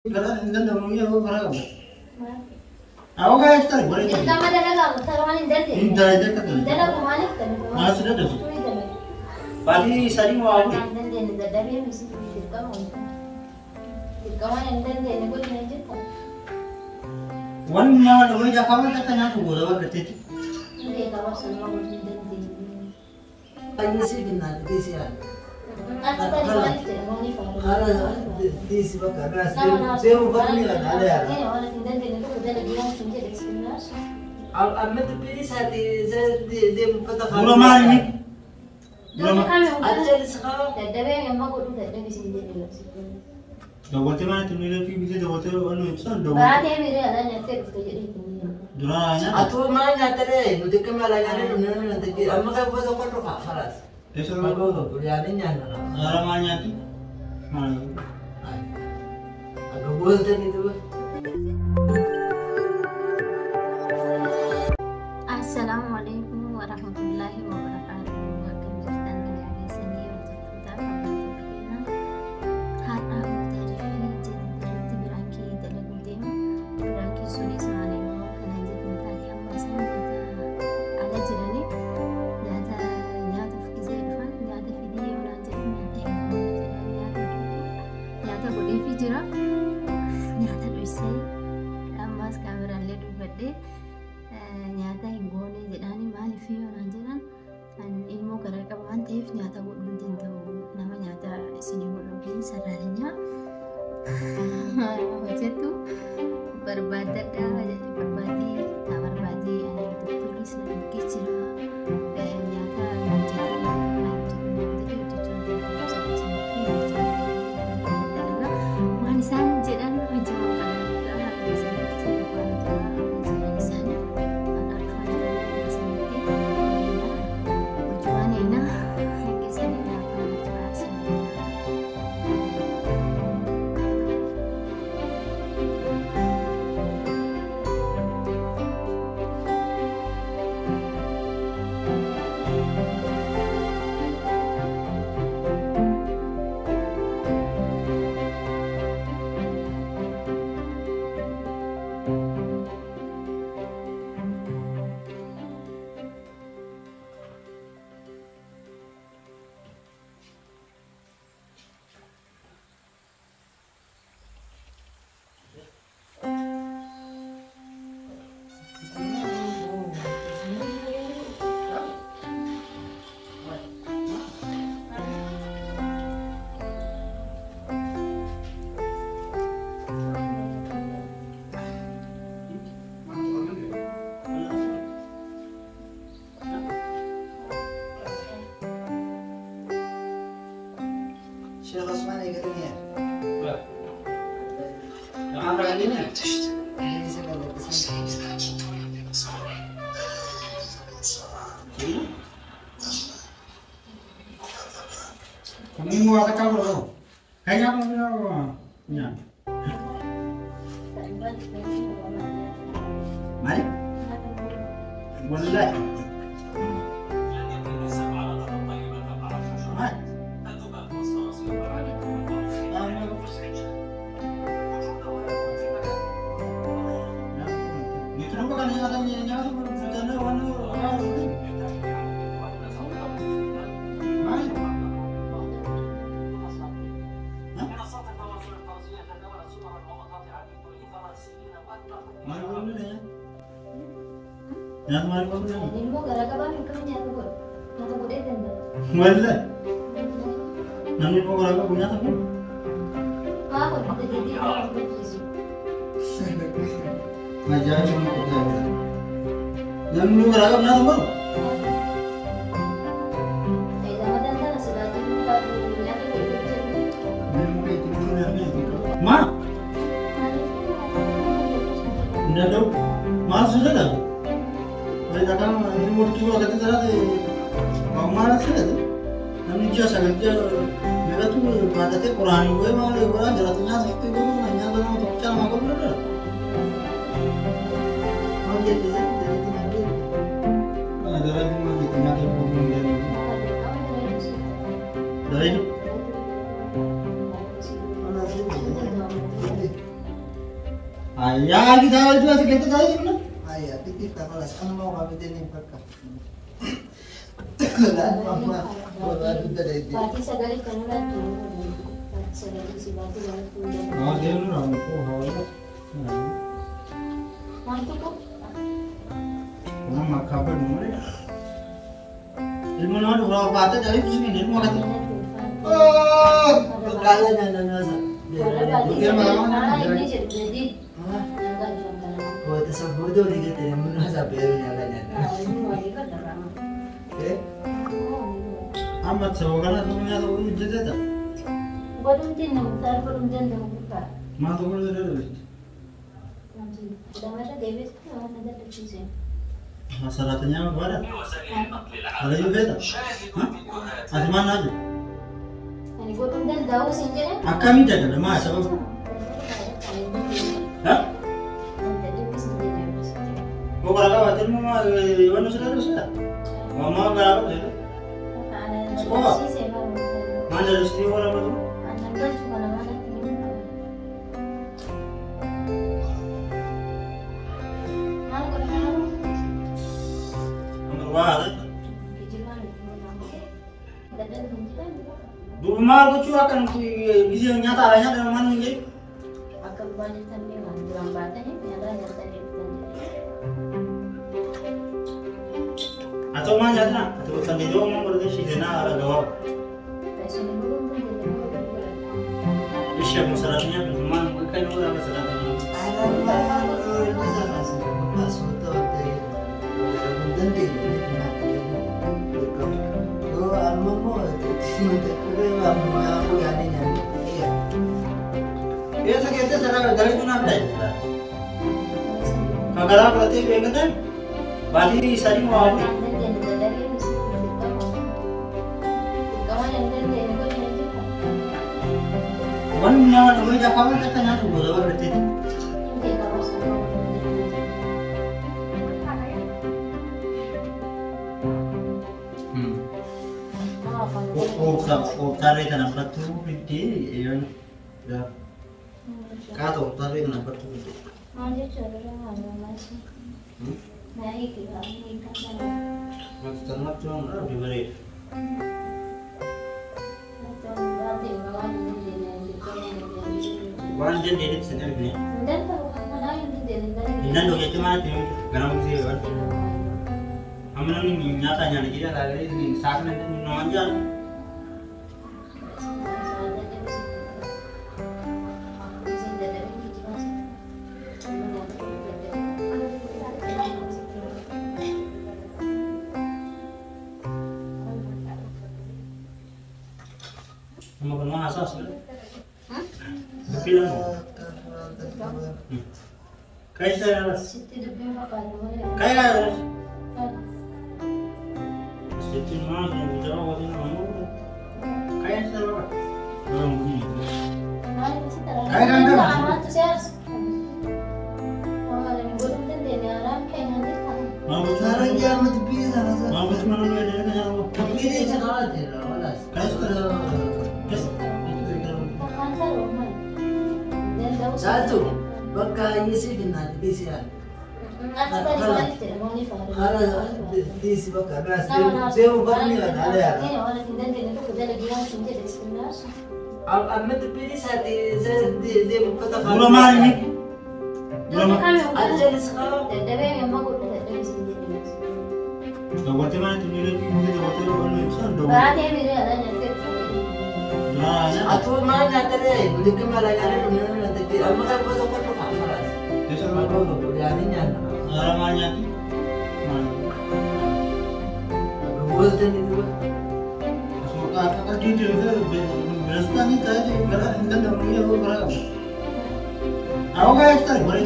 Kalau anda namanya apa berapa? Awak kaya sekali boleh. Kita mana dalam, taruhan indahnya. Indahnya kata. Dalam kemana kita? Mana sudah dah. Padi sari mau apa? Indahnya dalam dia mesti kita mau. Kita mana indahnya ni boleh nanti. Wan mana namanya jakawan kata nak boleh apa kerja? Ini kawan semua boleh indahnya. Ayo sih benar, di sini. Nanti tadi balik je, mau ni faham. Kalau di sini bakal saya mau pergi lah, ada ya. Ini orang indahnya ni tu udah lagi yang sunyi eksperimen. Ahmed pilih saya di pada Mula mana ni? Jadi kami Ada di sekolah. Ada yang mau kudu ada di sini jadi. Dawat mana tu ni lebih bisa dawat anu iksan dawat. Berarti mira ada nyetir tu jadi. Duranya. Atau mana nyata deh, nanti kemarin nyari nanti kita, amma kan buat apa tuh kak, falas. Esok Aku tuh kuliahnya nyana. Ramanya tu. Mana? Aku buat itu. Assalamualaikum warahmatullahi wabarakatuh. Akan bertanya dari sini untuk kita bagaimana harap dari jadi beraki dalam tim beraki suni semalamu karena jadi tadi yang masih ada jernih nyata fikir Irfan nyata video nanti nyata boleh video nyata dosa amas kamera ledu berde nyata hinggone jedhani maali fiyoona jedhan ilmoo garaa qaba waan ta'eef nyaata godhuu hin danda'u nama nyaata isinii godhuufiin sararanya hojjetu barbaadadha barbaadii taa barbaadii ani doktoris na dhuggee jira nyaata waan isaan jedhan hojii Syekh Osman ya katanya. Yang apa lagi ni? Ini segala kesini. Kami mau ada kabar tu. Kayaknya aku punya. Mari. Wallahi. Yang kemarin kau bilang. Ini mau gara-gara apa? Kau nyata buat itu. Wallahi. Nanti kau gara-gara punya tu. Apa? Kita jadi orang begitu. Ngajar cuma kita. Yang lu gara-gara punya tu. Ma? Tidak tahu. Mal sudah dah. Saya datang ini mau kirim agak terasa deh. Mau mal sudah tu. Kami jauh sangat jauh. Mereka tu pada tu Quran itu mal Quran jalannya seperti itu nanya dalam tu cara makan berada. Mau jadi nanti. Ada lagi mau kita nak problem dia. Dari itu. Mana sih? Ayah kita juga segitu tadi mana? Ayah, kita kelas kan mau kami ini pakai. Keadaan mama, buat kita dari itu. Pati sagari kanula tu. Pati sagari si batu batu tu. Oh dia nu orang tu hawa. Mantu ko. Orang makabar mana? Ilmu nama dua kata jadi tu sini ilmu kata. Oh, kalian yang nasa. Wala pati sagari ini jadi. Oh, itu sebut tu dia tu yang mana sampai yang lain. Eh? Amat seorang tu punya tu jadi tak? Belum tin, tar belum tin dah buka. Mana tu pun ada. Dah ada David tu ada tu sih. Masalahnya apa ada? Ada juga beda. Ada mana aja? Ini belum tin dah usah je. Akan minta ada mana sebab? Hah? Kau kalau kau hati mu mah, iwan sudah sudah. Mama berapa tu? Oh. Mana ada istri orang tu? Nomor berapa? Dua mal tu cuma akan bisa nyata lah nyata dalam mana ni? Akan banyak tadi orang batin ni ada yang tadi. Atau mana nyata? Atau sandi dua orang berada di sini ada dua. Isya masalahnya memang bukan orang masalahnya. Ya sakitnya sana dari mana ada? Kalau berarti bagaimana? Bali sari mau apa? Wannya lebih jauh kan tanya tu boleh berarti. Oh, tarik tanah batu itu, yang dah. Kado tarik tanah batu itu. Maju cara mana masih? Naik ke ini kan? Macam tanah tu orang diberi. Orang jadi edit sendiri ni. Indan dulu itu mana tu? Ganam sih kan? Aman ni nyata nyata kita lagi ni saat ni nonjal. Kamu kenal asas ni? Film. Kayak saya. Kayak ada. Situ mana yang bicara waktu itu mana? Kayak saya. Orang begini. Kayak ada. Mau Sekarang dia mati bisa rasa. mau mana lu ada kerja apa? Tapi ini salah je lah, walas. Kayak sudah. Satu, baka isi kena bisa. Kalau isi baka ras, dia bukan ni lah ada. Amat pilih satu, dia kata Belum hari ni. Belum. Ada sekarang. Kau buat mana tu ni? Mungkin buat tu orang Islam dong. Nah, Atau mana tadi? Boleh kemana ada mana nanti kira. Maka foto foto kamera. Desa Kalau mana? boleh aninya. Ramanya tu. Mana? Buat itu. Semoga apa di dia berasa ni tadi berat dan namanya berat. Awak kan tak boleh.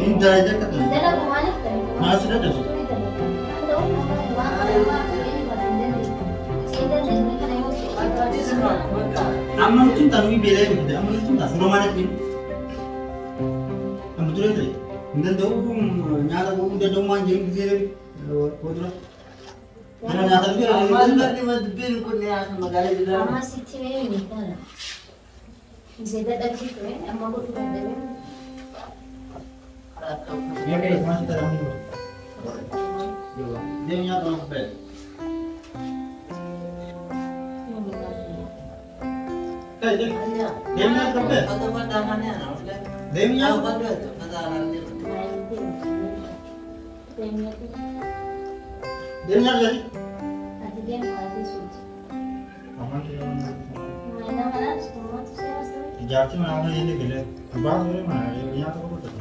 Indah aja kata. Nah sudah dah. Amal tu tak nabi bela ni, amal tu tak suruh mana ni. Amal tu lagi. Indah tu nyata tu dah doman jeng sini. Kodra. Mana nyata tu ada. Amal ni mesti bin kunya magala bila. Ya kayak masih terang dulu. Dia nyata orang bed. Kayak dia nyata bed. Dia nyata bed. Dia nyata jadi. Aman sih. Jadi mana ada ini gila. Bahas ini mana? Dia nyata kok betul.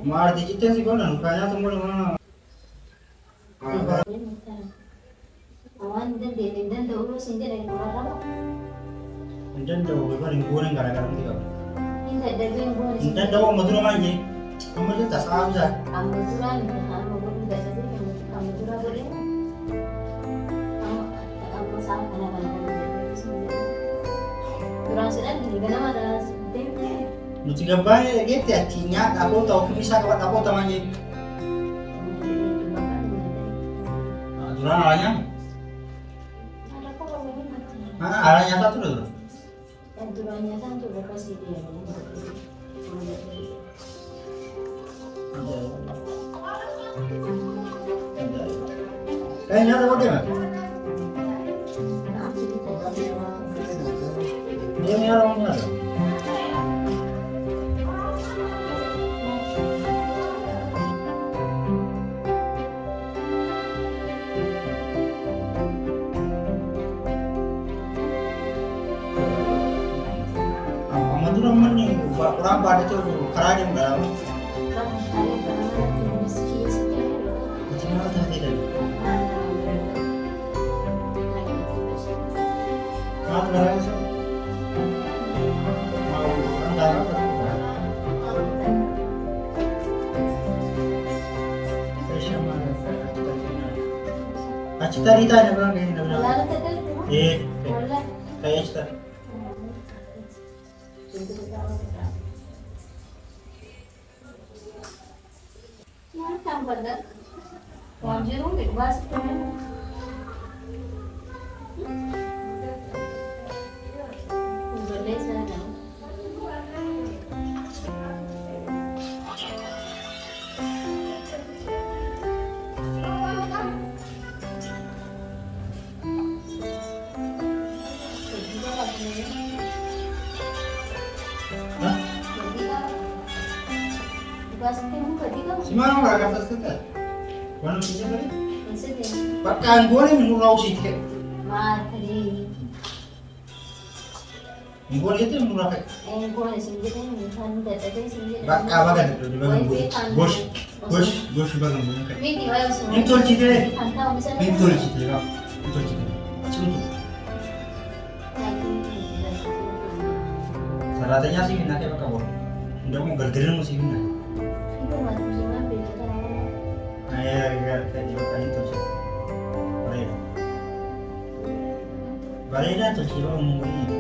Mar digital sih kan, kayaknya tunggu mana? Awan dan dulu sini dari mana? Dan jauh lebar yang goreng gara-gara nanti kau. Ini ada yang boleh. Dan jauh madura aja. Kamu aja tak salah aja. Kamu turan, kamu boleh biasa sih. Kamu turan boleh. Kamu sama anak-anak boleh. Turan sudah gini, kenapa ada tempe? Mesti gambar gitu ya, cinya aku tahu bisa kawan aku temannya. Durang alanya? Ada kok kamu ini mati. Mana alanya satu dulu? Yang durangnya satu berapa sih dia? Kayaknya ada kode nggak? Ini orangnya ada. Orang pada itu kerana yang dalam. Macam mana tadi dah? Mana darah itu? Mau orang darah tak? Siapa mana? Acita Rita ada berapa ini? Kayak Acita. Pada wajar untuk bahas teman. Boleh sana. Si mana orang kata kita? Mana punya tadi? Bisa deh. Pakai boleh menurau sih ke? Mari. Boleh itu menurau ke? Boleh sendiri kan, data sendiri. Pakai apa kan itu di bagian bos bagian punya ke? Ini diwayang semua. Pintul cita deh. Pantau misalnya. Pintul cita kau. Pintul cita. Macam itu. Salatnya sih nak apa kau? Udah mau gergerin masih nak. Itu masuk semua beda cara. Ayah kayak juga itu sih. Baleda tuh sih orang ini.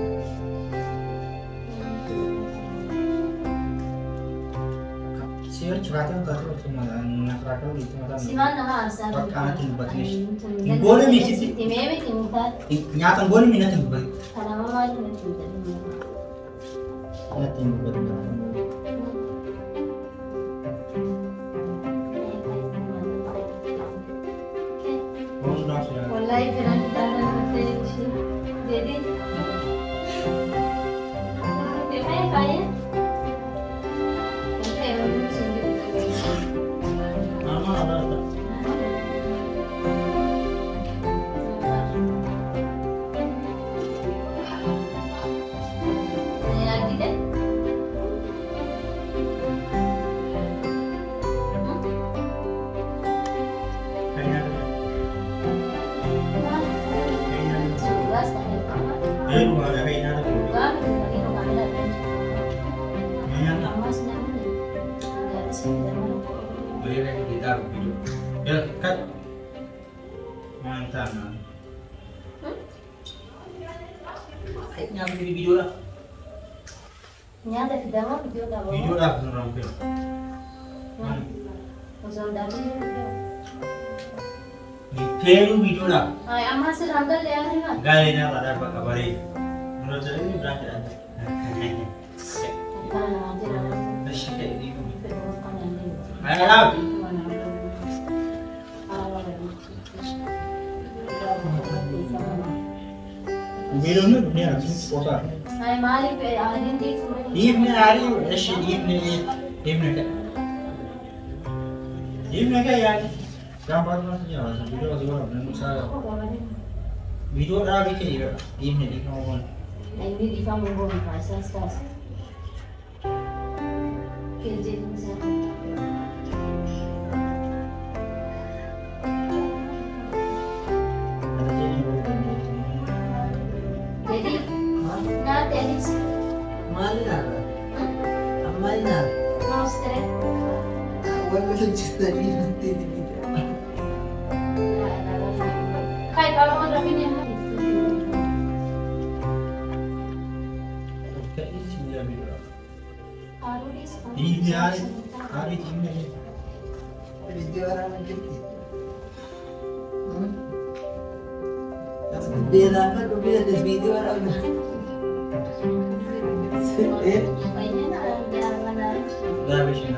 Siapa cakap tu tak tahu cuma nak rakau itu macam. Si mana harus ada. Pakai timbat ni. Boleh misi sih. Timnya timbat. Nyata boleh minat timbat. Karena mama itu timbat. Nyata timbat. Wallahi jangan kita nanti jadi dia kaya Mama ada. lagi deh. Video lah. Nyata tidak mau video dah. Video lah beneran film. Pasal dah video. Film video lah. Ay, amma se ranggal le ari na. Gaya ni ada apa kabar ini? Menurut saya ini berarti ada. Ayo. Bilonnya dunia sih kota. Hai Malik, ada di sini. Ini hari, ini kan. Ini kan ya. Gambar masnya, video juga nanti saya. Video lagi kayak ini di kawan. Ini di kamu boleh pasang sekarang. Kerja di sana. Jadi, nanti ada Mana? Mana? mau stress. Wala sa cita ni nanti di video. Kayak kalau mau rapi nih. Kayak ini sih dia video. Kalau di sekolah. Ini hari ini. Video orang macam ni. Bela kan tu bela des video orang. Kayaknya ada mana. Dah habis ini.